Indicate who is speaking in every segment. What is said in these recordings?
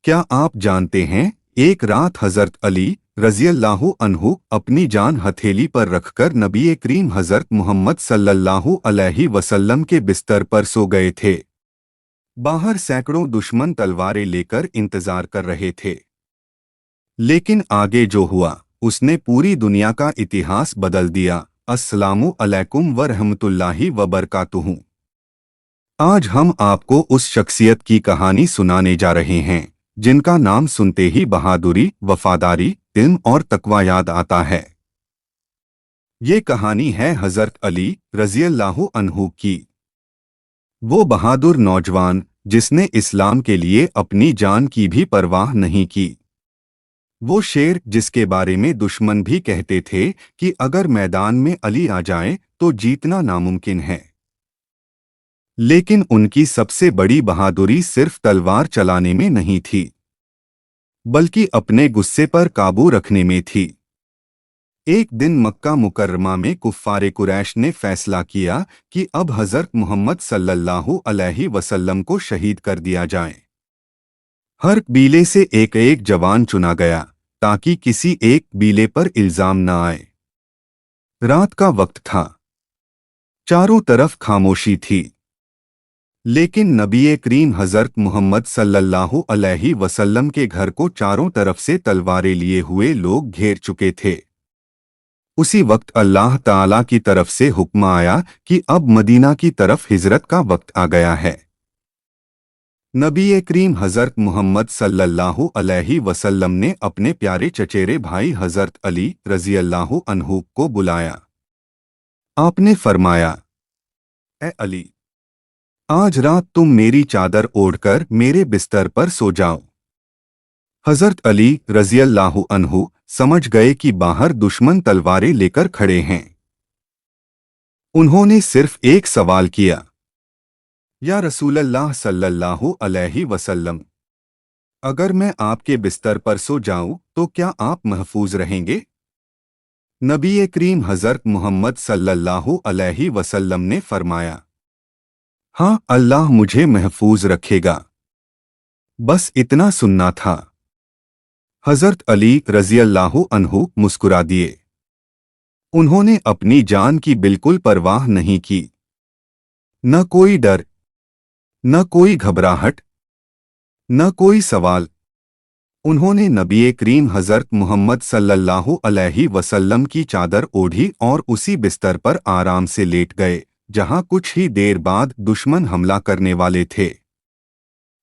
Speaker 1: کیا آپ جانتے ہیں ایک رات حضرت علی رضی اللہ عنہ اپنی جان ہتھیلی پر رکھ کر نبی کریم حضرت محمد صلی اللہ علیہ وسلم کے بستر پر سو گئے تھے۔ باہر سینکڑوں دشمن تلواریں لے کر انتظار کر رہے تھے، لیکن آگے جو ہوا اس نے پوری دنیا کا اتہاس بدل دیا۔ السلام علیکم ورحمۃ اللہ وبرکاتہ۔ آج ہم آپ کو اس شخصیت کی کہانی سنانے جا رہے ہیں جن کا نام سنتے ہی بہادری، وفاداری، علم اور تقوی یاد آتا ہے۔ یہ کہانی ہے حضرت علی رضی اللہ عنہ کی، وہ بہادر نوجوان جس نے اسلام کے لیے اپنی جان کی بھی پرواہ نہیں کی، وہ شیر جس کے بارے میں دشمن بھی کہتے تھے کہ اگر میدان میں علی آ جائے تو جیتنا ناممکن ہے، لیکن ان کی سب سے بڑی بہادری صرف تلوار چلانے میں نہیں تھی بلکہ اپنے غصے پر قابو رکھنے میں تھی۔ ایک دن مکہ مکرمہ میں کفار قریش نے فیصلہ کیا کہ اب حضرت محمد صلی اللہ علیہ وسلم کو شہید کر دیا جائے۔ ہر قبیلے سے ایک ایک جوان چنا گیا تاکہ کسی ایک قبیلے پر الزام نہ آئے۔ رات کا وقت تھا، چاروں طرف خاموشی تھی، لیکن نبی کریم حضرت محمد صلی اللہ علیہ وسلم کے گھر کو چاروں طرف سے تلواریں لیے ہوئے لوگ گھیر چکے تھے۔ اسی وقت اللہ تعالی کی طرف سے حکم آیا کہ اب مدینہ کی طرف ہجرت کا وقت آ گیا ہے۔ نبی کریم حضرت محمد صلی اللہ علیہ وسلم نے اپنے پیارے چچیرے بھائی حضرت علی رضی اللہ عنہ کو بلایا۔ آپ نے فرمایا، اے علی، آج رات تم میری چادر اوڑھ کر میرے بستر پر سو جاؤ۔ حضرت علی رضی اللہ عنہ سمجھ گئے کہ باہر دشمن تلواریں لے کر کھڑے ہیں۔ انہوں نے صرف ایک سوال کیا، یا رسول اللہ صلی اللہ علیہ وسلم، اگر میں آپ کے بستر پر سو جاؤں تو کیا آپ محفوظ رہیں گے؟ نبی کریم حضرت محمد صلی اللہ علیہ وسلم نے فرمایا، ہاں، اللہ مجھے محفوظ رکھے گا۔ بس اتنا سننا تھا۔ حضرت علی رضی اللہ عنہ مسکرا دیے۔ انہوں نے اپنی جان کی بالکل پرواہ نہیں کی، نہ کوئی ڈر، نہ کوئی گھبراہٹ، نہ کوئی سوال۔ انہوں نے نبی کریم حضرت محمد صلی اللہ علیہ وسلم کی چادر اوڑھی اور اسی بستر پر آرام سے لیٹ گئے جہاں کچھ ہی دیر بعد دشمن حملہ کرنے والے تھے۔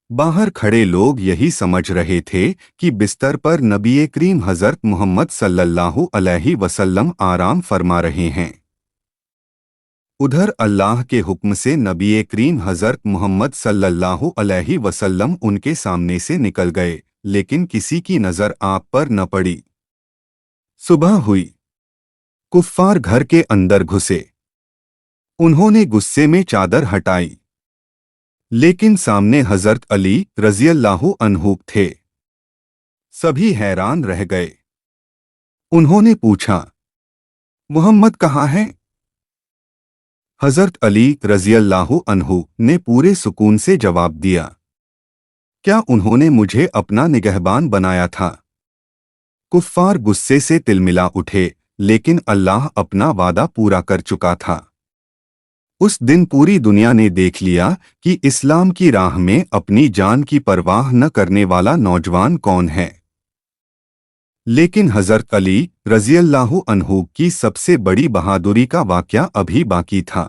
Speaker 1: باہر کھڑے لوگ یہی سمجھ رہے تھے کہ بستر پر نبی کریم حضرت محمد صلی اللہ علیہ وسلم آرام فرما رہے ہیں۔ ادھر اللہ کے حکم سے نبی کریم حضرت محمد صلی اللہ علیہ وسلم ان کے سامنے سے نکل گئے، لیکن کسی کی نظر آپ پر نہ پڑی۔ صبح ہوئی، کفار گھر کے اندر گھسے۔ انہوں نے غصے میں چادر ہٹائی، لیکن سامنے حضرت علی رضی اللہ عنہ تھے۔ سبھی حیران رہ گئے۔ انہوں نے پوچھا، محمد کہاں ہے؟ حضرت علی رضی اللہ عنہ نے پورے سکون سے جواب دیا، کیا انہوں نے مجھے اپنا نگہبان بنایا تھا؟ کفار غصے سے تلملا اٹھے، لیکن اللہ اپنا وعدہ پورا کر چکا تھا۔ اس دن پوری دنیا نے دیکھ لیا کہ اسلام کی راہ میں اپنی جان کی پرواہ نہ کرنے والا نوجوان کون ہے۔ لیکن حضرت علی رضی اللہ عنہ کی سب سے بڑی بہادری کا واقعہ ابھی باقی تھا۔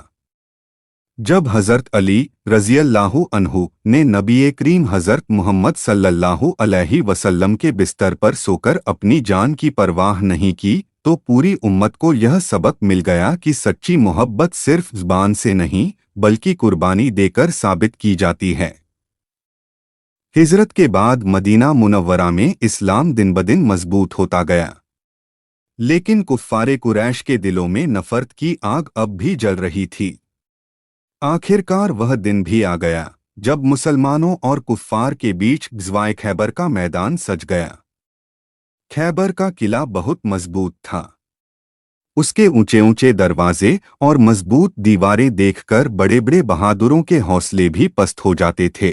Speaker 1: جب حضرت علی رضی اللہ عنہ نے نبی کریم حضرت محمد صلی اللہ علیہ وسلم کے بستر پر سو کر اپنی جان کی پرواہ نہیں کی تو پوری امت کو یہ سبق مل گیا کہ سچی محبت صرف زبان سے نہیں بلکہ قربانی دے کر ثابت کی جاتی ہے۔ ہجرت کے بعد مدینہ منورہ میں اسلام دن بدن مضبوط ہوتا گیا، لیکن کفار قریش کے دلوں میں نفرت کی آگ اب بھی جل رہی تھی۔ آخرکار وہ دن بھی آ گیا جب مسلمانوں اور کفار کے بیچ غزوہ خیبر کا میدان سج گیا۔ خیبر کا قلعہ بہت مضبوط تھا۔ اس کے اونچے اونچے دروازے اور مضبوط دیواریں دیکھ کر بڑے بڑے بہادروں کے حوصلے بھی پست ہو جاتے تھے۔